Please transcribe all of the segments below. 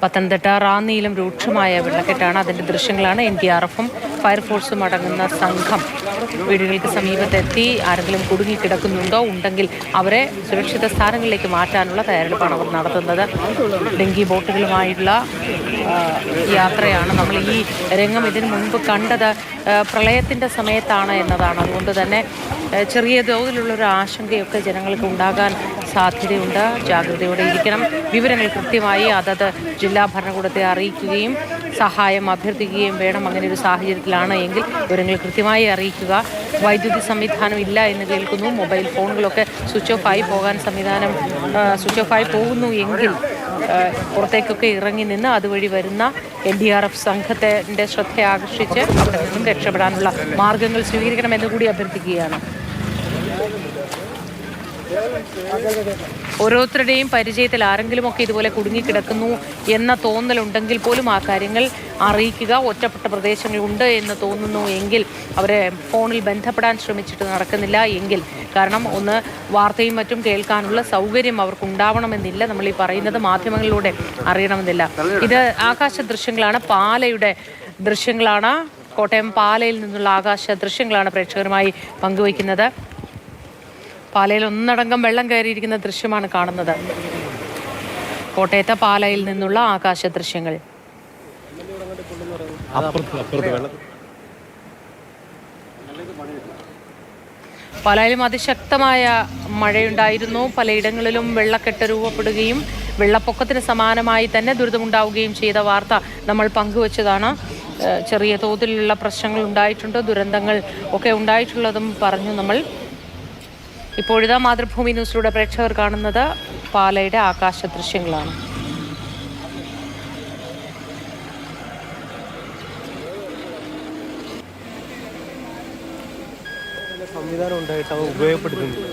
പത്തനംതിട്ട റാന്നിയിലും രൂക്ഷമായ വെള്ളക്കെട്ടാണ്. അതിൻ്റെ ദൃശ്യങ്ങളാണ്. NDRFും ഫയർഫോഴ്സും അടങ്ങുന്ന സംഘം വീടുകൾക്ക് സമീപത്തെത്തി ആരെങ്കിലും കുടുങ്ങിക്കിടക്കുന്നുണ്ടോ, ഉണ്ടെങ്കിൽ അവരെ സുരക്ഷിത സ്ഥാനങ്ങളിലേക്ക് മാറ്റാനുള്ള തയ്യാറെടുപ്പാണ് അവർ നടത്തുന്നത്. ഡെങ്കി ബോട്ടുകളുമായുള്ള യാത്രയാണ്. നമ്മൾ ഈ രംഗം ഇതിനു മുൻപ് കണ്ടത് പ്രളയത്തിൻ്റെ സമയത്താണ് എന്നതാണ്. അതുകൊണ്ട് തന്നെ ചെറിയ തോതിലുള്ളൊരു ആശങ്കയൊക്കെ ജനങ്ങൾക്ക് ഉണ്ടാകാൻ സാധ്യതയുണ്ട്. ജാഗ്രതയോടെ ഇരിക്കണം. വിവരങ്ങൾ കൃത്യമായി അതത് ജില്ലാ ഭരണകൂടത്തെ അറിയിക്കുകയും സഹായം അഭ്യർത്ഥിക്കുകയും വേണം. അങ്ങനെ ഒരു സാഹചര്യത്തിലാണ് എങ്കിൽ വിവരങ്ങൾ കൃത്യമായി അറിയിക്കുക. വൈദ്യുതി സംവിധാനം ഇല്ല എന്ന് കേൾക്കുന്നു. മൊബൈൽ ഫോണുകളൊക്കെ സ്വിച്ച് ഓഫ് ആയി പോകുന്നു എങ്കിൽ പുറത്തേക്കൊക്കെ ഇറങ്ങി നിന്ന് അതുവഴി വരുന്ന NDRF സംഘത്തിൻ്റെ ശ്രദ്ധ ആകർഷിച്ച് അവിടെ നിന്നും രക്ഷപ്പെടാനുള്ള മാർഗങ്ങൾ സ്വീകരിക്കണമെന്ന് കൂടി അഭ്യർത്ഥിക്കുകയാണ്. ഓരോരുത്തരുടെയും പരിചയത്തിൽ ആരെങ്കിലുമൊക്കെ ഇതുപോലെ കുടുങ്ങിക്കിടക്കുന്നു എന്ന തോന്നലുണ്ടെങ്കിൽ പോലും ആ കാര്യങ്ങൾ അറിയിക്കുക. ഒറ്റപ്പെട്ട പ്രദേശങ്ങളുണ്ട് എന്ന് തോന്നുന്നു എങ്കിൽ അവരെ ഫോണിൽ ബന്ധപ്പെടാൻ ശ്രമിച്ചിട്ട് നടക്കുന്നില്ല എങ്കിൽ, കാരണം ഒന്ന് വാർത്തയും മറ്റും കേൾക്കാനുള്ള സൗകര്യം അവർക്കുണ്ടാവണമെന്നില്ല. നമ്മൾ ഈ പറയുന്നത് മാധ്യമങ്ങളിലൂടെ അറിയണമെന്നില്ല. ഇത് ആകാശ ദൃശ്യങ്ങളാണ്, പാലയുടെ ദൃശ്യങ്ങളാണ്. കോട്ടയം പാലയിൽ നിന്നുള്ള ആകാശ ദൃശ്യങ്ങളാണ് പ്രേക്ഷകരുമായി പങ്കുവയ്ക്കുന്നത്. പാലയിൽ ഒന്നടങ്കം വെള്ളം കയറിയിരിക്കുന്ന ദൃശ്യമാണ് കാണുന്നത്. കോട്ടയത്തെ പാലയിൽ നിന്നുള്ള ആകാശ ദൃശ്യങ്ങൾ. പാലായിലും അതിശക്തമായ മഴയുണ്ടായിരുന്നു. പലയിടങ്ങളിലും വെള്ളക്കെട്ട് രൂപപ്പെടുകയും വെള്ളപ്പൊക്കത്തിന് സമാനമായി തന്നെ ദുരിതമുണ്ടാവുകയും ചെയ്ത വാർത്ത നമ്മൾ പങ്കുവച്ചതാണ്. ചെറിയ തോതിലുള്ള പ്രശ്നങ്ങൾ ഉണ്ടായിട്ടുണ്ട്, ദുരന്തങ്ങൾ ഒക്കെ ഉണ്ടായിട്ടുള്ളതും പറഞ്ഞു നമ്മൾ. ഇപ്പോഴിതാ മാതൃഭൂമി ന്യൂസിലൂടെ പ്രേക്ഷകർ കാണുന്നത് പാലയുടെ ആകാശ ദൃശ്യങ്ങളാണ്. സംവിധാനം ഉണ്ടായിട്ട് അവ ഉപയോഗപ്പെടുത്തുന്നു.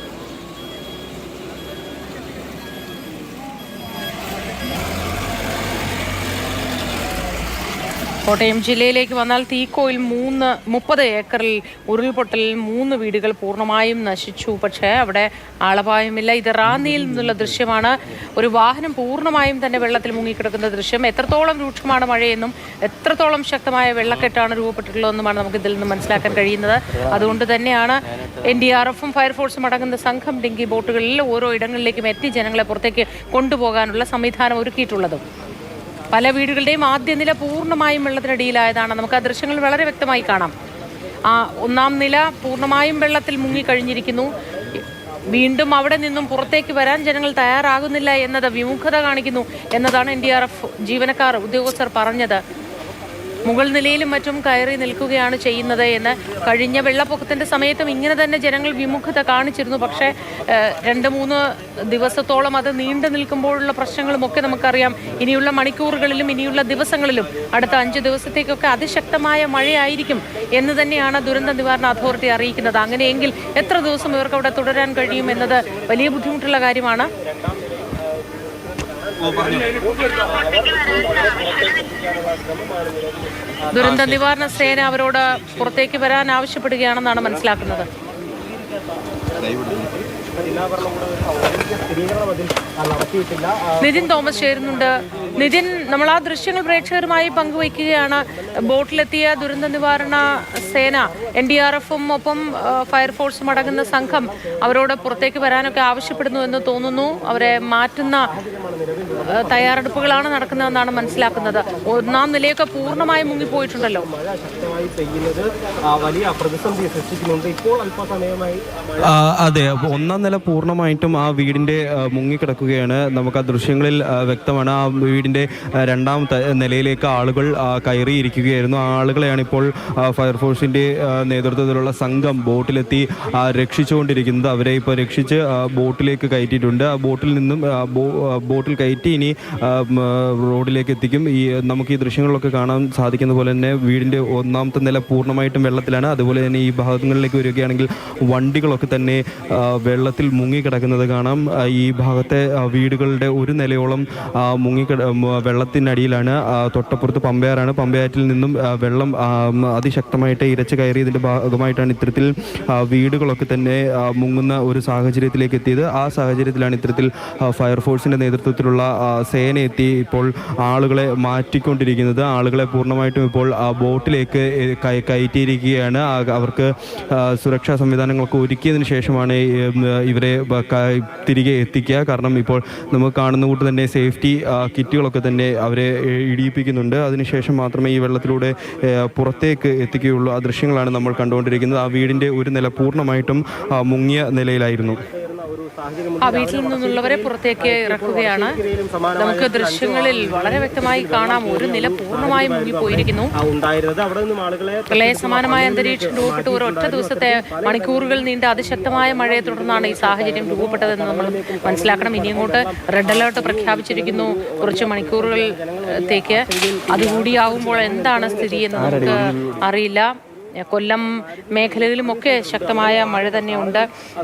കോട്ടയം ജില്ലയിലേക്ക് വന്നാൽ തീക്കോയിൽ 30 ഏക്കറിൽ ഉരുൾപൊട്ടലിൽ 3 വീടുകൾ പൂർണ്ണമായും നശിച്ചു. പക്ഷേ അവിടെ ആളപായമില്ല. ഇത് റാന്നിയിൽ നിന്നുള്ള ദൃശ്യമാണ്. ഒരു വാഹനം പൂർണ്ണമായും തന്നെ വെള്ളത്തിൽ മുങ്ങിക്കിടക്കുന്ന ദൃശ്യം. എത്രത്തോളം രൂക്ഷമാണ് മഴയെന്നും എത്രത്തോളം ശക്തമായ വെള്ളക്കെട്ടാണ് രൂപപ്പെട്ടിട്ടുള്ളതെന്നുമാണ് നമുക്ക് ഇതിൽ നിന്ന് മനസ്സിലാക്കാൻ കഴിയുന്നത്. അതുകൊണ്ട് തന്നെയാണ് NDRFും ഫയർഫോഴ്സും അടങ്ങുന്ന സംഘം ഡെങ്കി ബോട്ടുകളിൽ ഓരോ ഇടങ്ങളിലേക്കും എത്തി ജനങ്ങളെ പുറത്തേക്ക് കൊണ്ടുപോകാനുള്ള സംവിധാനം ഒരുക്കിയിട്ടുള്ളതും. പല വീടുകളുടെയും ആദ്യ നില പൂർണ്ണമായും വെള്ളത്തിനടിയിലായതാണ്. നമുക്ക് ആ ദൃശ്യങ്ങൾ വളരെ വ്യക്തമായി കാണാം. ഒന്നാം നില പൂർണ്ണമായും വെള്ളത്തിൽ മുങ്ങിക്കഴിഞ്ഞിരിക്കുന്നു. വീണ്ടും അവിടെ നിന്നും പുറത്തേക്ക് വരാൻ ജനങ്ങൾ തയ്യാറാകുന്നില്ല എന്നത് വിമുഖത കാണിക്കുന്നു എന്നതാണ് NDRF ജീവനക്കാർ ഉദ്യോഗസ്ഥർ പറഞ്ഞത്. മുകൾ നിലയിലും മറ്റും കയറി നിൽക്കുകയാണ് ചെയ്യുന്നത് എന്ന്. കഴിഞ്ഞ വെള്ളപ്പൊക്കത്തിൻ്റെ സമയത്തും ഇങ്ങനെ തന്നെ ജനങ്ങൾ വിമുഖത കാണിച്ചിരുന്നു. പക്ഷേ 2-3 ദിവസത്തോളം അത് നീണ്ടു നിൽക്കുമ്പോഴുള്ള പ്രശ്നങ്ങളുമൊക്കെ നമുക്കറിയാം. ഇനിയുള്ള മണിക്കൂറുകളിലും ഇനിയുള്ള ദിവസങ്ങളിലും അടുത്ത 5 ദിവസത്തേക്കൊക്കെ അതിശക്തമായ മഴയായിരിക്കും എന്ന് തന്നെയാണ് ദുരന്ത നിവാരണ അതോറിറ്റി അറിയിക്കുന്നത്. അങ്ങനെയെങ്കിൽ എത്ര ദിവസം ഇവർക്ക് അവിടെ തുടരാൻ കഴിയും എന്നത് വലിയ ബുദ്ധിമുട്ടുള്ള കാര്യമാണ്. ദുരന്ത നിവാരണ സേന അവരോട് പുറത്തേക്ക് വരാൻ ആവശ്യപ്പെടുകയാണെന്നാണ് മനസ്സിലാക്കുന്നത്. നിതിൻ തോമസ് ചേരുന്നുണ്ട്. നിതിൻ, നമ്മൾ ആ ദൃശ്യങ്ങൾ പ്രേക്ഷകരുമായി പങ്കുവയ്ക്കുകയാണ്. ബോട്ടിലെത്തിയ ദുരന്ത നിവാരണ സേന NDRFും ഒപ്പം ഫയർഫോഴ്സും അടങ്ങുന്ന സംഘം അവരോട് പുറത്തേക്ക് വരാനൊക്കെ ആവശ്യപ്പെടുന്നു എന്ന് തോന്നുന്നു. അവരെ മാറ്റുന്ന തയ്യാറെടുപ്പുകളാണ് നടക്കുന്നതെന്നാണ് മനസ്സിലാക്കുന്നത്. ഒന്നാം നിലയൊക്കെ പൂർണ്ണമായി മുങ്ങിപ്പോയിട്ടുണ്ടല്ലോ. അതെ, ഒന്നാം നില പൂർണ്ണമായിട്ടും ആ വീടിൻ്റെ മുങ്ങിക്കിടക്കുകയാണ്. നമുക്ക് ആ ദൃശ്യങ്ങളിൽ വ്യക്തമാണ്. ആ വീടിൻ്റെ 2ാം നിലയിലേക്ക് ആളുകൾ കയറിയിരിക്കുകയായിരുന്നു. ആ ആളുകളെയാണ് ഇപ്പോൾ ഫയർഫോഴ്സിൻ്റെ നേതൃത്വത്തിലുള്ള സംഘം ബോട്ടിലെത്തി രക്ഷിച്ചുകൊണ്ടിരിക്കുന്നത്. അവരെ ഇപ്പോൾ രക്ഷിച്ച് ബോട്ടിലേക്ക് കയറ്റിയിട്ടുണ്ട്. ആ ബോട്ടിൽ കയറ്റി ഇനി റോഡിലേക്ക് എത്തിക്കും. നമുക്ക് ഈ ദൃശ്യങ്ങളിലൊക്കെ കാണാൻ സാധിക്കുന്ന പോലെ തന്നെ വീടിൻ്റെ 1ാമത്തെ നില പൂർണ്ണമായിട്ടും വെള്ളത്തിലാണ്. അതുപോലെ തന്നെ ഈ ഭാഗങ്ങളിലേക്ക് വരികയാണെങ്കിൽ വണ്ടികളൊക്കെ തന്നെ വെള്ളത്തിൽ വെള്ളത്തിൽ മുങ്ങിക്കിടക്കുന്നത് കാണാം. ഈ ഭാഗത്തെ വീടുകളുടെ ഒരു നിലയോളം വെള്ളത്തിനടിയിലാണ്. തൊട്ടപ്പുറത്ത് പമ്പയാറാണ്. പമ്പയാറ്റിൽ നിന്നും വെള്ളം അതിശക്തമായിട്ട് ഇരച്ച് കയറിയതിൻ്റെ ഭാഗമായിട്ടാണ് ഇത്തരത്തിൽ വീടുകളൊക്കെ തന്നെ മുങ്ങുന്ന ഒരു സാഹചര്യത്തിലേക്ക് എത്തിയത്. ആ സാഹചര്യത്തിലാണ് ഇത്തരത്തിൽ ഫയർഫോഴ്സിൻ്റെ നേതൃത്വത്തിലുള്ള സേന എത്തി ഇപ്പോൾ ആളുകളെ മാറ്റിക്കൊണ്ടിരിക്കുന്നത്. ആളുകളെ പൂർണ്ണമായിട്ടും ഇപ്പോൾ ബോട്ടിലേക്ക് കയറ്റിയിരിക്കുകയാണ്. അവർക്ക് സുരക്ഷാ സംവിധാനങ്ങളൊക്കെ ഒരുക്കിയതിന് ശേഷമാണ് ഇവരെ തിരികെ എത്തിക്കുക. കാരണം ഇപ്പോൾ നമുക്ക് കാണുന്ന കൂട്ട് തന്നെ സേഫ്റ്റി കിറ്റുകളൊക്കെ തന്നെ അവരെ ഇടിയിപ്പിക്കുന്നുണ്ട്. അതിനുശേഷം മാത്രമേ ഈ വെള്ളത്തിലൂടെ പുറത്തേക്ക് എത്തിക്കുകയുള്ളൂ. ആ ദൃശ്യങ്ങളാണ് നമ്മൾ കണ്ടുകൊണ്ടിരിക്കുന്നത്. ആ വീടിൻ്റെ ഒരു നില പൂർണ്ണമായിട്ടും മുങ്ങിയ നിലയിലായിരുന്നു. ആ വീട്ടിൽ നിന്നുള്ളവരെ പുറത്തേക്ക് ഇറക്കുകയാണ്. നമുക്ക് ദൃശ്യങ്ങളിൽ വളരെ വ്യക്തമായി കാണാം, ഒരു നില പൂർണ്ണമായും മുങ്ങിപ്പോയിരിക്കുന്നു. പ്രളയ സമാനമായ അന്തരീക്ഷം രൂപപ്പെട്ട ഒരു ഒറ്റ ദിവസത്തെ മണിക്കൂറുകൾ നീണ്ട അതിശക്തമായ മഴയെ തുടർന്നാണ് ഈ സാഹചര്യം രൂപപ്പെട്ടതെന്ന് നമ്മൾ മനസ്സിലാക്കണം. ഇനി അങ്ങോട്ട് റെഡ് അലേർട്ട് പ്രഖ്യാപിച്ചിരിക്കുന്നു കുറച്ച് മണിക്കൂറുകളത്തേക്ക്. അതുകൂടിയാകുമ്പോൾ എന്താണ് സ്ഥിതി എന്ന് നമുക്ക് അറിയില്ല. കൊല്ലം മേഖലയിലുമൊക്കെ ശക്തമായ മഴ തന്നെയുണ്ട്.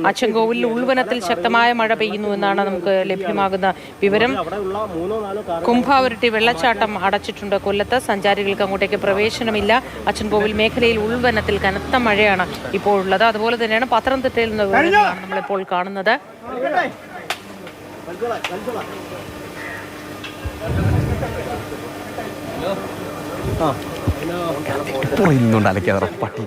അച്ചൻകോവിൽ ഉൾവനത്തിൽ ശക്തമായ മഴ പെയ്യുന്നു എന്നാണ് നമുക്ക് ലഭ്യമാകുന്ന വിവരം. കുംഭാവരട്ടി വെള്ളച്ചാട്ടം അടച്ചിട്ടുണ്ട് കൊല്ലത്ത്. സഞ്ചാരികൾക്ക് അങ്ങോട്ടേക്ക് പ്രവേശനമില്ല. അച്ചൻകോവിൽ മേഖലയിൽ ഉൾവനത്തിൽ കനത്ത മഴയാണ് ഇപ്പോൾ ഉള്ളത്. അതുപോലെ തന്നെയാണ് പത്തനംതിട്ടയിൽ നിന്ന് വിവരങ്ങളാണ് നമ്മളിപ്പോൾ കാണുന്നത്. പട്ടി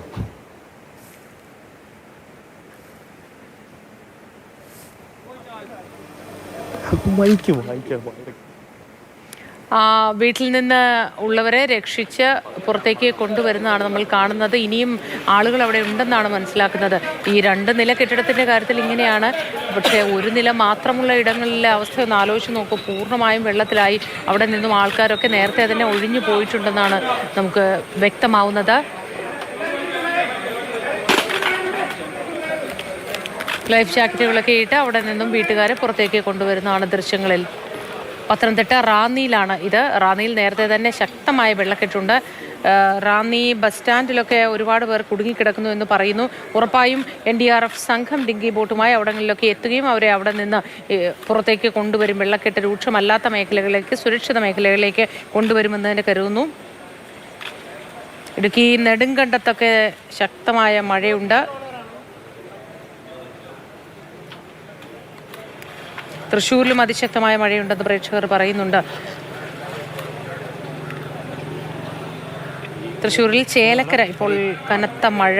വീട്ടിൽ നിന്ന് ഉള്ളവരെ രക്ഷിച്ച് പുറത്തേക്ക് കൊണ്ടുവരുന്നതാണ് നമ്മൾ കാണുന്നത്. ഇനിയും ആളുകൾ അവിടെ ഉണ്ടെന്നാണ് മനസ്സിലാക്കുന്നത്. ഈ 2 നില കെട്ടിടത്തിൻ്റെ കാര്യത്തിൽ ഇങ്ങനെയാണ്. പക്ഷേ ഒരു നില മാത്രമുള്ള ഇടങ്ങളിലെ അവസ്ഥ ഒന്ന് ആലോചിച്ച് നോക്കൂ. പൂർണ്ണമായും വെള്ളത്തിലായി. അവിടെ നിന്നും ആൾക്കാരൊക്കെ നേരത്തെ തന്നെ ഒഴിഞ്ഞു പോയിട്ടുണ്ടെന്നാണ് നമുക്ക് വ്യക്തമാവുന്നത്. ലൈഫ് ജാക്കറ്റുകളൊക്കെ ഇട്ട് അവിടെ നിന്നും വീട്ടുകാരെ പുറത്തേക്ക് കൊണ്ടുവരുന്നതാണ് ദൃശ്യങ്ങളിൽ. പത്തനംതിട്ട റാന്നിയിലാണ് ഇത്. റാന്നിയിൽ നേരത്തെ തന്നെ ശക്തമായ വെള്ളക്കെട്ടുണ്ട്. റാന്നി ബസ് സ്റ്റാൻഡിലൊക്കെ ഒരുപാട് പേർ കുടുങ്ങിക്കിടക്കുന്നു എന്ന് പറയുന്നു. ഉറപ്പായും NDRF സംഘം ഡിങ്കി ബോട്ടുമായി അവിടങ്ങളിലൊക്കെ എത്തുകയും അവരെ അവിടെ നിന്ന് പുറത്തേക്ക് കൊണ്ടുവരും. വെള്ളക്കെട്ട് രൂക്ഷമല്ലാത്ത മേഖലകളിലേക്ക്, സുരക്ഷിത മേഖലകളിലേക്ക് കൊണ്ടുവരുമെന്ന് തന്നെ കരുതുന്നു. ഇടുക്കി നെടുങ്കണ്ടത്തൊക്കെ ശക്തമായ മഴയുണ്ട്. തൃശ്ശൂരിലും അതിശക്തമായ മഴയുണ്ടെന്ന് പ്രേക്ഷകർ പറയുന്നുണ്ട്. തൃശ്ശൂരിൽ ചേലക്കര ഇപ്പോൾ കനത്ത മഴ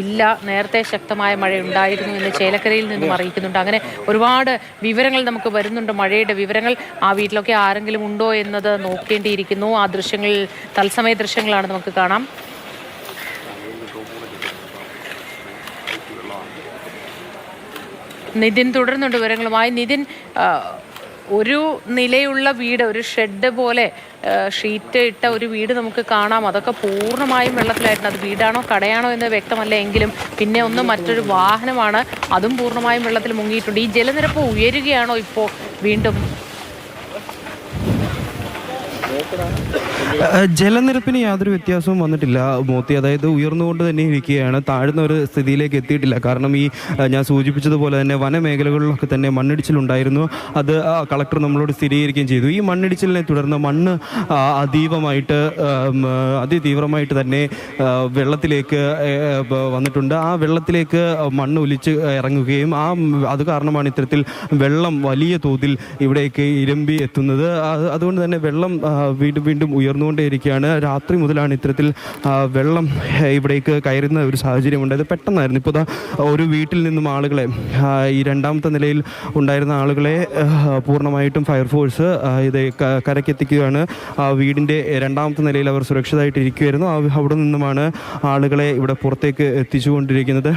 ഇല്ല. നേരത്തെ ശക്തമായ മഴ ഉണ്ടായിരുന്നു എന്ന് ചേലക്കരയിൽ നിന്നും അറിയിക്കുന്നുണ്ട്. അങ്ങനെ ഒരുപാട് വിവരങ്ങൾ നമുക്ക് വരുന്നുണ്ട്, മഴയുടെ വിവരങ്ങൾ. ആ വീട്ടിലൊക്കെ ആരെങ്കിലും ഉണ്ടോ എന്നത് നോക്കേണ്ടിയിരിക്കുന്നു. ആ ദൃശ്യങ്ങൾ തത്സമയ ദൃശ്യങ്ങളാണ് നമുക്ക് കാണാം. നിതിൻ തുടർന്നുണ്ട് വിവരങ്ങളുമായി. നിതിൻ, ഒരു നിലയുള്ള വീട്, ഒരു ഷെഡ് പോലെ ഷീറ്റ് ഇട്ട ഒരു വീട് നമുക്ക് കാണാം. അതൊക്കെ പൂർണ്ണമായും വെള്ളത്തിലായിട്ടുണ്ട്. അത് വീടാണോ കടയാണോ എന്ന് വ്യക്തമല്ല. എങ്കിലും പിന്നെ ഒന്ന് മറ്റൊരു വാഹനമാണ്, അതും പൂർണ്ണമായും വെള്ളത്തിൽ മുങ്ങിയിട്ടുണ്ട്. ഈ ജലനിരപ്പ് ഉയരുകയാണോ ഇപ്പോൾ വീണ്ടും? ജലനിരപ്പിന് യാതൊരു വ്യത്യാസവും വന്നിട്ടില്ല മോത്തി. അതായത് ഉയർന്നുകൊണ്ട് തന്നെ ഇരിക്കുകയാണ്, താഴ്ന്ന ഒരു സ്ഥിതിയിലേക്ക് എത്തിയിട്ടില്ല. കാരണം ഈ ഞാൻ സൂചിപ്പിച്ചതുപോലെ തന്നെ വനമേഖലകളിലൊക്കെ തന്നെ മണ്ണിടിച്ചിലുണ്ടായിരുന്നു. അത് കളക്ടർ നമ്മളോട് സ്ഥിരീകരിക്കുകയും ചെയ്തു. ഈ മണ്ണിടിച്ചിലിനെ തുടർന്ന് മണ്ണ് അതിതീവ്രമായിട്ട് തന്നെ വെള്ളത്തിലേക്ക് വന്നിട്ടുണ്ട്. ആ വെള്ളത്തിലേക്ക് മണ്ണ് ഒലിച്ച് ഇറങ്ങുകയും അത് കാരണമാണ് ഇത്തരത്തിൽ വെള്ളം വലിയ തോതിൽ ഇവിടേക്ക് ഇരമ്പി എത്തുന്നത്. അതുകൊണ്ട് തന്നെ വെള്ളം വീണ്ടും ഉയർന്നുകൊണ്ടേയിരിക്കുകയാണ്. രാത്രി മുതലാണ് ഇത്തരത്തിൽ വെള്ളം ഇവിടേക്ക് കയറുന്ന ഒരു സാഹചര്യമുണ്ട്. അത് പെട്ടെന്നായിരുന്നു. ഇപ്പോൾ ഒരു വീട്ടിൽ നിന്നും ആളുകളെ, ഈ 2ാമത്തെ നിലയിൽ ഉണ്ടായിരുന്ന ആളുകളെ പൂർണ്ണമായിട്ടും ഫയർഫോഴ്സ് ഇത് കരക്കെത്തിക്കുകയാണ്. വീടിൻ്റെ 2ാമത്തെ നിലയിൽ അവർ സുരക്ഷിതമായിട്ട് ഇരിക്കുകയായിരുന്നു. അവിടെ നിന്നുമാണ് ആളുകളെ ഇവിടെ പുറത്തേക്ക് എത്തിച്ചുകൊണ്ടിരിക്കുന്നത്.